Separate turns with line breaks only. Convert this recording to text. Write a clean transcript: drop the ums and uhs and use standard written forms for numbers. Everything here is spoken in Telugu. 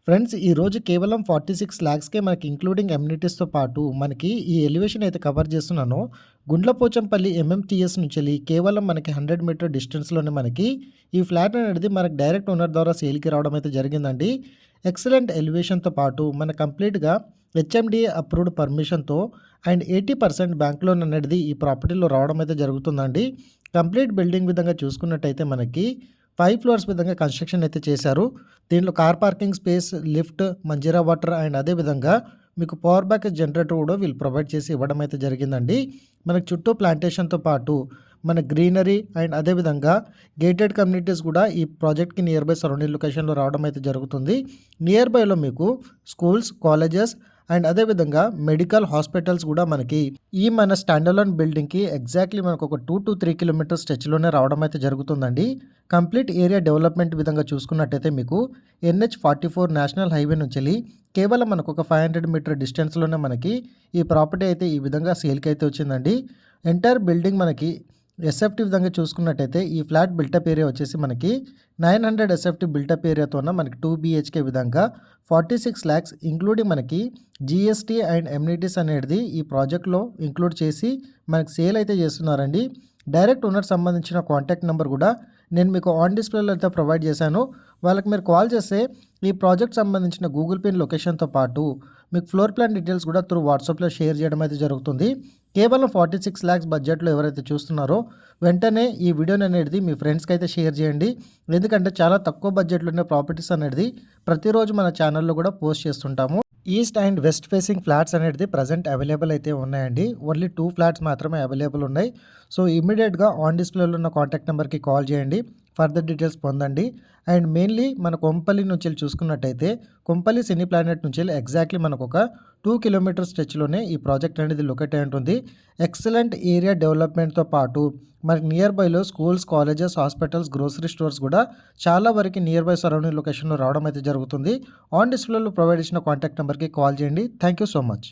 ఫ్రెండ్స్ ఈరోజు కేవలం 46 లాక్స్‌కే మనకి ఇంక్లూడింగ్ అమ్యూనిటీస్‌తో పాటు మనకి ఈ ఎలివేషన్ అయితే కవర్ చేస్తున్నానో గుండ్లపోచంపల్లి ఎంఎంటీఎస్ నుంచెల్లి కేవలం మనకి 100 మీటర్ డిస్టెన్స్‌లోనే మనకి ఈ ఫ్లాట్ అనేది మనకి డైరెక్ట్ ఓనర్ ద్వారా సేల్‌కి రావడం అయితే జరిగిందండి. ఎక్సలెంట్ ఎలివేషన్‌తో పాటు మన కంప్లీట్‌గా హెచ్ఎండిఏ అప్రూవ్డ్ పర్మిషన్‌తో అండ్ 80% బ్యాంక్ లోన్ అనేది ఈ ప్రాపర్టీలో రావడం అయితే జరుగుతుందండి. కంప్లీట్ బిల్డింగ్ విధంగా చూసుకున్నట్టయితే మనకి 5 ఫ్లోర్స్ విధంగా కన్స్ట్రక్షన్ అయితే చేశారు. దీంట్లో car parking space, lift, Manjeera water and అదే విధంగా మీకు పవర్ బ్యాకప్ జనరేటర్ కూడా వీళ్ళు ప్రొవైడ్ చేసి ఇవ్వడం అయితే జరిగిందండి. మనకు చుట్టూ ప్లాంటేషన్‌తో పాటు మన గ్రీనరీ అండ్ అదే విధంగా గేటెడ్ కమ్యూనిటీస్ కూడా ఈ ప్రాజెక్ట్‌కి నియర్ బై సరౌండింగ్ లొకేషన్‌లో రావడం అయితే జరుగుతుంది. నియర్ బైలో మీకు స్కూల్స్, కాలేజెస్ అండ్ అదే విధంగా మెడికల్ హాస్పిటల్స్ కూడా మనకి ఈ మన స్టాండర్లోన్ బిల్డింగ్‌కి ఎగ్జాక్ట్‌లీ మనకు ఒక 2-3 కిలోమీటర్స్ స్ట్రెచ్‌లోనే రావడం అయితే జరుగుతుందండి. కంప్లీట్ ఏరియా డెవలప్మెంట్ విధంగా చూసుకున్నట్టయితే మీకు NH-44 నేషనల్ హైవే నుంచెల్లి కేవలం మనకు ఒక 500 మీటర్ డిస్టెన్స్‌లోనే మనకి ఈ ప్రాపర్టీ అయితే ఈ విధంగా సేల్‌కి అయితే వచ్చిందండి. ఎంటైర్ బిల్డింగ్ మనకి ఎస్ఎఫ్టీ విధంగా చూసుకున్నట్టయితే ఈ ఫ్లాట్ బిల్టప్ ఏరియా వచ్చేసి మనకి 900 ఎస్ఎఫ్టీ బిల్టప్ ఏరియాతోన మనకి 2 BHK విధంగా 46 లాక్స్ ఇంక్లూడింగ్ మనకి జీఎస్టీ అండ్ ఎమ్యూనిటీస్ అనేది ఈ ప్రాజెక్ట్లో ఇంక్లూడ్ చేసి మనకి సేల్ అయితే చేస్తున్నారండి. డైరెక్ట్ ఓనర్ సంబంధించిన కాంటాక్ట్ నెంబర్ కూడా నేను మీకు ఆన్ డిస్ప్లేలో అయితే ప్రొవైడ్ చేశాను. వాళ్ళకి మీరు కాల్ చేస్తే ఈ ప్రాజెక్ట్ సంబంధించిన గూగుల్ పే లొకేషన్తో పాటు మీకు ఫ్లోర్ ప్లాన్ డీటెయిల్స్ కూడా త్రూ వాట్సాప్లో షేర్ చేయడం అయితే జరుగుతుంది. కేవలం 46 లాక్స్ బడ్జెట్లో ఎవరైతే చూస్తున్నారో వెంటనే ఈ వీడియోని అనేది మీ ఫ్రెండ్స్కి అయితే షేర్ చేయండి. ఎందుకంటే చాలా తక్కువ బడ్జెట్లోనే ప్రాపర్టీస్ అనేది ప్రతిరోజు మన ఛానల్లో కూడా పోస్ట్ చేస్తుంటాము. East and west facing flats అనేది ప్రజెంట్ అవైలబుల్ అయితే ఉన్నాయండి. ఓన్లీ 2 ఫ్లాట్స్ మాత్రమే అవైలబుల్ ఉన్నాయి. సో ఇమ్మీడియట్గా ఆన్ డిస్ప్లేలో ఉన్న కాంటాక్ట్ నెంబర్కి కాల్ చేయండి, ఫర్దర్ డీటెయిల్స్ పొందండి. అండ్ మెయిన్లీ మన కొంపల్లి నుంచి చూసుకున్నట్టయితే కొంపల్లి సినీ ప్లానెట్ నుంచి ఎగ్జాక్ట్లీ మనకు ఒక 2 కిలోమీటర్ స్ట్రెచ్లోనే ఈ ప్రాజెక్ట్ అనేది లొకేట్ అయి ఉంటుంది. ఎక్సలెంట్ ఏరియా డెవలప్మెంట్తో పాటు మనకి నియర్ బైలో schools, colleges, hospitals, grocery stores కూడా చాలా వరకు నియర్ బై సరౌండింగ్ లొకేషన్లో రావడం అయితే జరుగుతుంది. ఆన్ డిస్ప్లేలో ప్రొవైడ్ చేసిన కాంటాక్ట్ నెంబర్కి కాల్ చేయండి. Thank you so much.